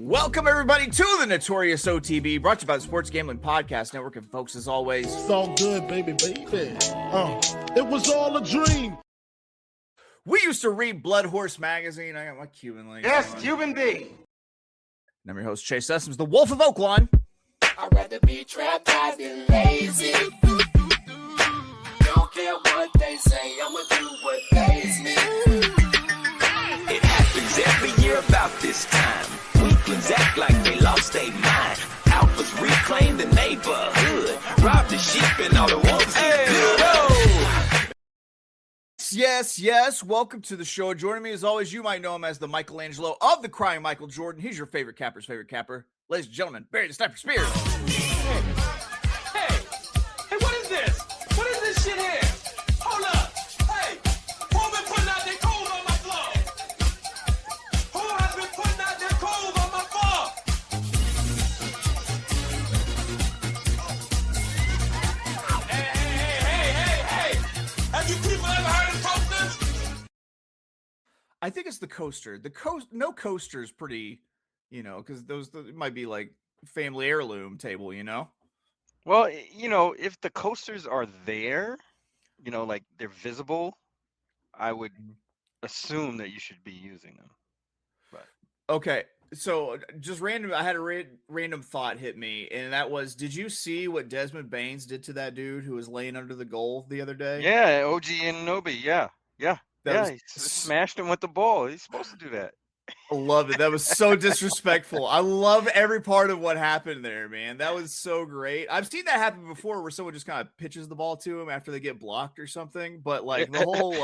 Welcome, everybody, to the Notorious OTB, brought to you by the Sports Gambling Podcast Network. And, folks, as always, it's all good, baby. It was all a dream. We used to read Blood Horse Magazine. I got my Cuban links. Yes, Cuban B. And I'm your host, Chase Sessoms, the Wolf of Oaklawn. I'd rather be trapped than lazy. Don't care what they say, I'ma do what pays me. It happens every year about this time. Weaklings act like they lost their mind. Alphas reclaim the neighborhood. Rob the sheep and all the wolves get good. Yes. Welcome to the show. Joining me, as always, you might know him as the Michelangelo of the Crying Michael Jordan. He's your favorite capper's favorite capper. Ladies and gentlemen, Barry the Sniper Spears. Hey, what is this? What is this shit here? Hold up. Hey, who been putting out their coals on my floor? Who has been putting out their coals on my floor? Hey. Have you people ever heard of coasters? I think it's the coaster. No coaster is pretty, because those might be like family heirloom table, Well, if the coasters are there, like they're visible, I would assume that you should be using them. But Okay, so just random, I had a random thought hit me, and that was, did you see what Desmond Baines did to that dude who was laying under the goal the other day? yeah, OG Anunoby, yeah, he smashed him with the ball. He's supposed to do that. I love it. That was so disrespectful. I love every part of what happened there, man. That was so great. I've seen that happen before where someone just kind of pitches the ball to him after they get blocked or something. But like the whole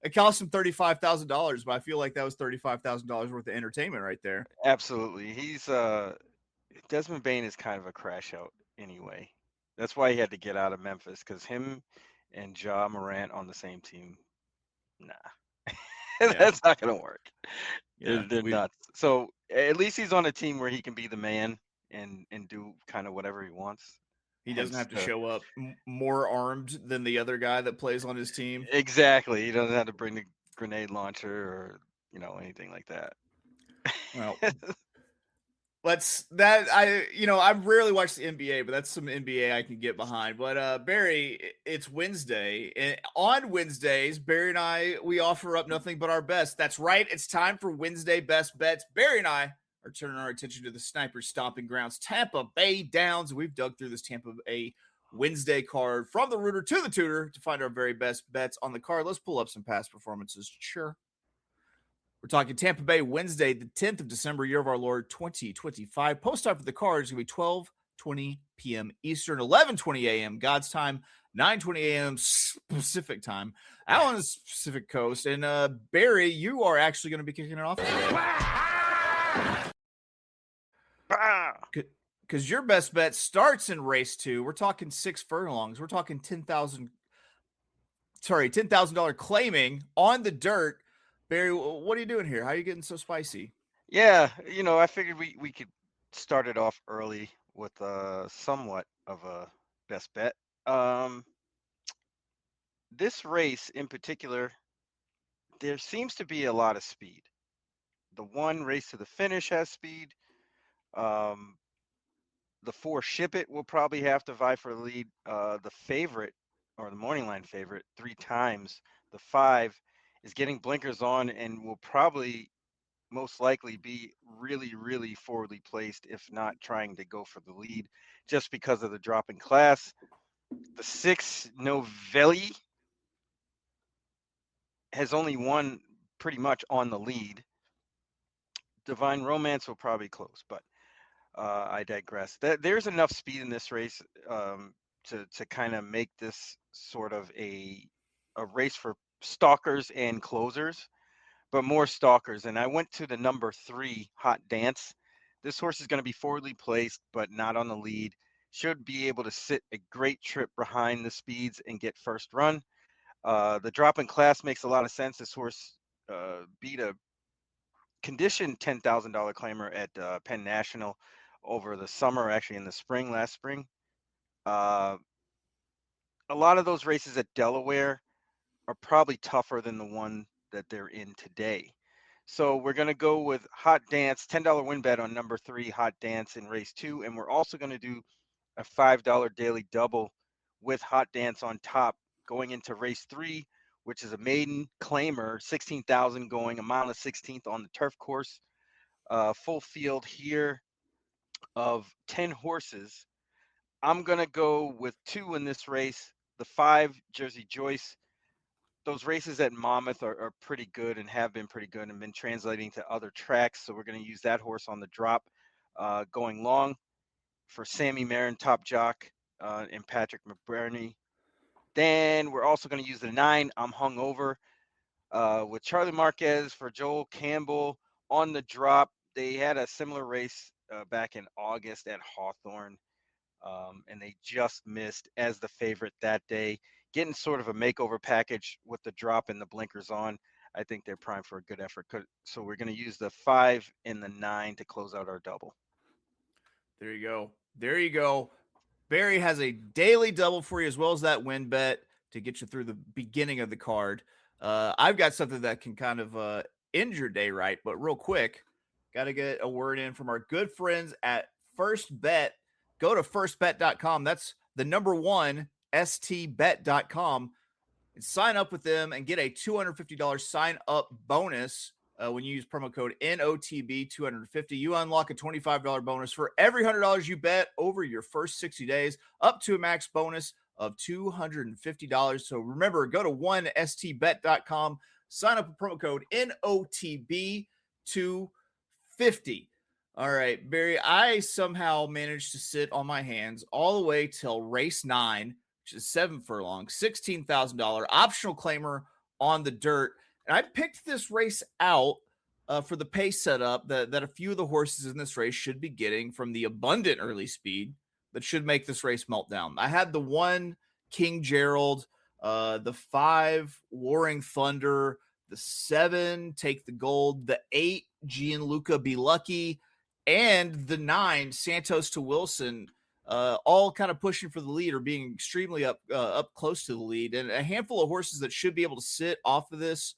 it cost him $35,000, but I feel like that was $35,000 worth of entertainment right there. Absolutely. He's Desmond Bain is kind of a crash out anyway. That's why he had to get out of Memphis, because him and Ja Morant on the same team, nah. That's not gonna work. Yeah, they're nuts. So at least he's on a team where he can be the man and do kind of whatever he wants. He doesn't have to show up more armed than the other guy that plays on his team. Exactly. He doesn't have to bring the grenade launcher or anything like that. Well, I've rarely watched the NBA, but that's some NBA I can get behind. But Barry, it's Wednesday, and on Wednesdays, Barry and I, we offer up nothing but our best. That's right. It's time for Wednesday Best Bets. Barry and I are turning our attention to the Sniper's stomping grounds, Tampa Bay Downs. We've dug through this Tampa Bay Wednesday card from the rooter to the tutor to find our very best bets on the card. Let's pull up some past performances. Sure. We're talking Tampa Bay Wednesday, the 10th of December, year of our Lord, 2025. Post time for the card is going to be 12:20 p.m. Eastern, 11:20 a.m. God's time, 9:20 a.m. Pacific time. Out on the Pacific Coast. And Barry, you are actually going to be kicking it off today. Because your best bet starts in race 2. We're talking 6 furlongs. We're talking $10,000 claiming on the dirt. Barry, what are you doing here? How are you getting so spicy? Yeah, I figured we could start it off early with somewhat of a best bet. This race in particular, there seems to be a lot of speed. The one Race to the Finish has speed. The 4 Ship It will probably have to vie for the lead. The favorite, or the morning line favorite, 3 times. The 5 is getting blinkers on and will probably most likely be really, really forwardly placed, if not trying to go for the lead, just because of the drop in class. The 6 Novelli has only won pretty much on the lead. Divine Romance will probably close, but I digress. There's enough speed in this race to kind of make this sort of a race for stalkers and closers, but more stalkers. And I went to the number 3 Hot Dance. This horse is going to be forwardly placed, but not on the lead. Should be able to sit a great trip behind the speeds and get first run. The drop in class makes a lot of sense. This horse beat a conditioned $10,000 claimer at Penn National over the summer, actually in the spring, last spring. A lot of those races at Delaware are probably tougher than the one that they're in today. So we're going to go with Hot Dance, $10 win bet on number 3, Hot Dance in race 2. And we're also going to do a $5 daily double with Hot Dance on top going into race 3, which is a maiden claimer, 16,000 going, a mile and 16th on the turf course. Full field here of 10 horses. I'm going to go with 2 in this race. The 5, Jersey Joyce. Those races at Monmouth are pretty good and have been pretty good and been translating to other tracks. So we're going to use that horse on the drop going long for Sammy Marin, top jock, and Patrick McBurney. Then we're also going to use the 9, I'm Hungover, with Charlie Marquez for Joel Campbell on the drop. They had a similar race back in August at Hawthorne, and they just missed as the favorite that day. Getting sort of a makeover package with the drop and the blinkers on. I think they're primed for a good effort. So we're going to use the 5 and the 9 to close out our double. There you go. There you go. Barry has a daily double for you as well as that win bet to get you through the beginning of the card. I've got something that can kind of end your day right, but real quick, got to get a word in from our good friends at First Bet. Go to firstbet.com. That's the number 1, stbet.com, and sign up with them and get a $250 sign up bonus. When you use promo code NOTB250, you unlock a $25 bonus for every $100 you bet over your first 60 days, up to a max bonus of $250. So remember, go to 1stbet.com, sign up with promo code NOTB250. All right, Barry, I somehow managed to sit on my hands all the way till race 9, which is 7 furlong, $16,000 optional claimer on the dirt. And I picked this race out for the pace setup that a few of the horses in this race should be getting from the abundant early speed that should make this race melt down. I had the 1 King Gerald, the 5 Warring Thunder, the 7 Take the Gold, the 8 Gianluca Be Lucky, and the 9 Santos to Wilson, all kind of pushing for the lead or being extremely up close to the lead, and a handful of horses that should be able to sit off of this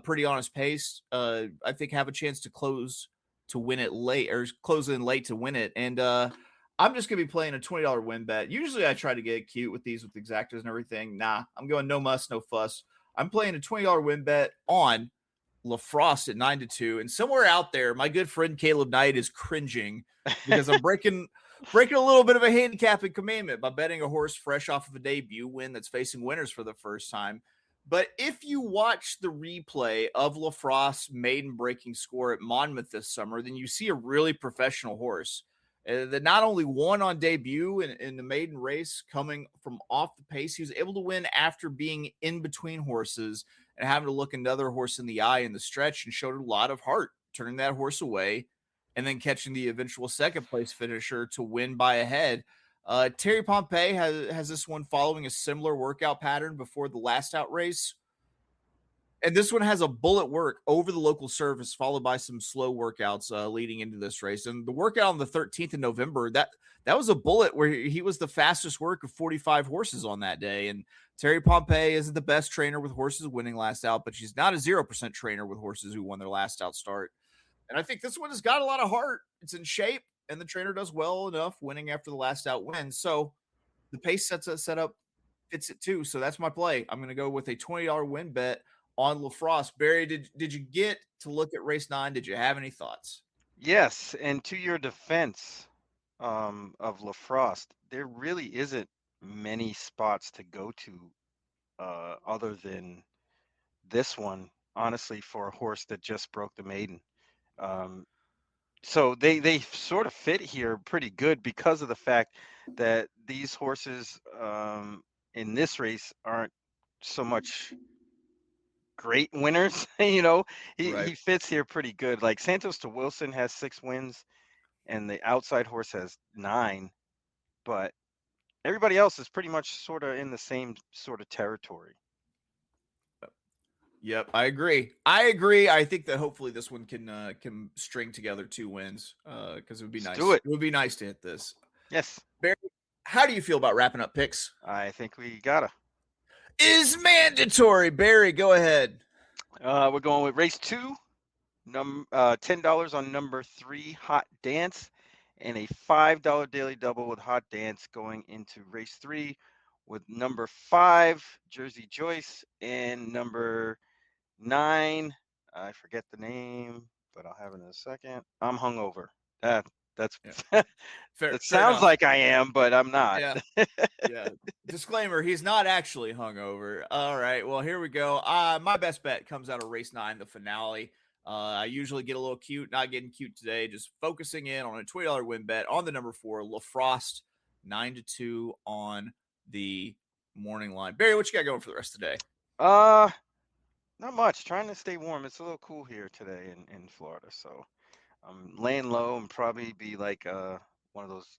pretty honest pace. I think have a chance to close to win it late or close in late to win it. And I'm just going to be playing a $20 win bet. Usually I try to get cute with these with exactas and everything. Nah, I'm going no muss, no fuss. I'm playing a $20 win bet on LaFrost at 9-2. And somewhere out there, my good friend Caleb Knight is cringing because I'm breaking a little bit of a handicapping commandment by betting a horse fresh off of a debut win that's facing winners for the first time. But if you watch the replay of LaFrost's maiden breaking score at Monmouth this summer, then you see a really professional horse that not only won on debut in the maiden race coming from off the pace, he was able to win after being in between horses and having to look another horse in the eye in the stretch, and showed a lot of heart, turning that horse away and then catching the eventual second place finisher to win by a head. Terry Pompey has this one following a similar workout pattern before the last out race. And this one has a bullet work over the local surface, followed by some slow workouts leading into this race. And the workout on the 13th of November, that was a bullet where he was the fastest work of 45 horses on that day. And Terry Pompey isn't the best trainer with horses winning last out, but she's not a 0% trainer with horses who won their last out start. And I think this one has got a lot of heart. It's in shape, and the trainer does well enough winning after the last out win. So the pace setup fits it too. So that's my play. I'm going to go with a $20 win bet on LaFrost. Barry, did you get to look at race 9? Did you have any thoughts? Yes, and to your defense of LaFrost, there really isn't many spots to go to other than this one, honestly, for a horse that just broke the maiden. So they sort of fit here pretty good because of the fact that these horses in this race aren't so much great winners. He fits here pretty good. Like Santos to Wilson has 6 wins and the outside horse has 9, but everybody else is pretty much sort of in the same sort of territory. Yep, I agree. I think that hopefully this one can string together 2 wins because it would be nice. Do it. It would be nice to hit this. Yes. Barry, how do you feel about wrapping up picks? I think we gotta. Is mandatory. Barry, go ahead. We're going with race 2, $10 on number 3 Hot Dance, and a $5 daily double with Hot Dance going into race 3 with number 5 Jersey Joyce and number 9. I forget the name, but I'll have it in a second. I'm hungover. That's Yeah. Fair, It fair sounds enough. like I am, but I'm not. Yeah. Yeah. Disclaimer, he's not actually hungover. All right. Well, here we go. My best bet comes out of race 9, the finale. I usually get a little cute, not getting cute today, just focusing in on a $20 win bet on the number 4, LaFrost, 9-2 on the morning line. Barry, what you got going for the rest of the day? Not much. Trying to stay warm. It's a little cool here today in Florida, so I'm laying low and probably be like one of those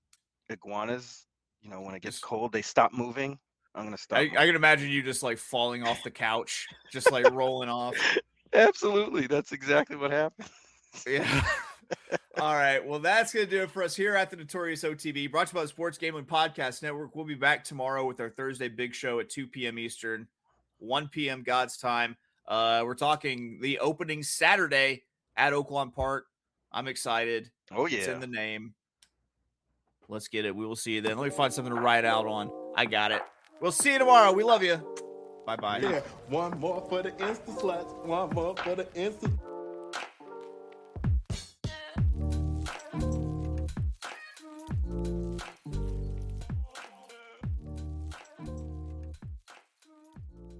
iguanas. You know, when it gets Just- cold, they stop moving. I'm gonna stop. I can imagine you just like falling off the couch, just like rolling off. Absolutely, that's exactly what happened. Yeah. All right. Well, that's going to do it for us here at the Notorious OTB, brought to you by the Sports Gambling Podcast Network. We'll be back tomorrow with our Thursday big show at 2 p.m. Eastern, 1 p.m. God's time. We're talking the opening Saturday at Oaklawn Park. I'm excited. Oh, yeah. It's in the name. Let's get it. We will see you then. Let me find something to write out on. I got it. We'll see you tomorrow. We love you. Bye-bye. Yeah, one more for the Insta sluts, one more for the Insta.